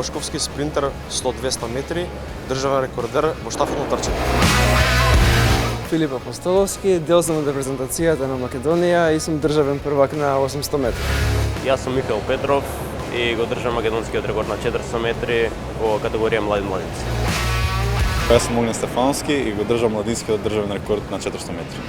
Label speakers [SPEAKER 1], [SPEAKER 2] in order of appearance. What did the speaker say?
[SPEAKER 1] Бошковски, спринтер 100-200 метри, државен рекордер во штафетно трчање.
[SPEAKER 2] Филип Апостоловски, дел сум од репрезентацијата на Македонија и сум државен првак на 800 метри.
[SPEAKER 3] Јас сум Михаил Петров и го држам македонскиот рекорд на 400 метри во категорија млади младинци.
[SPEAKER 4] Јас сум Огнен Стефановски и го држам младинскиот државен рекорд на 400 метри.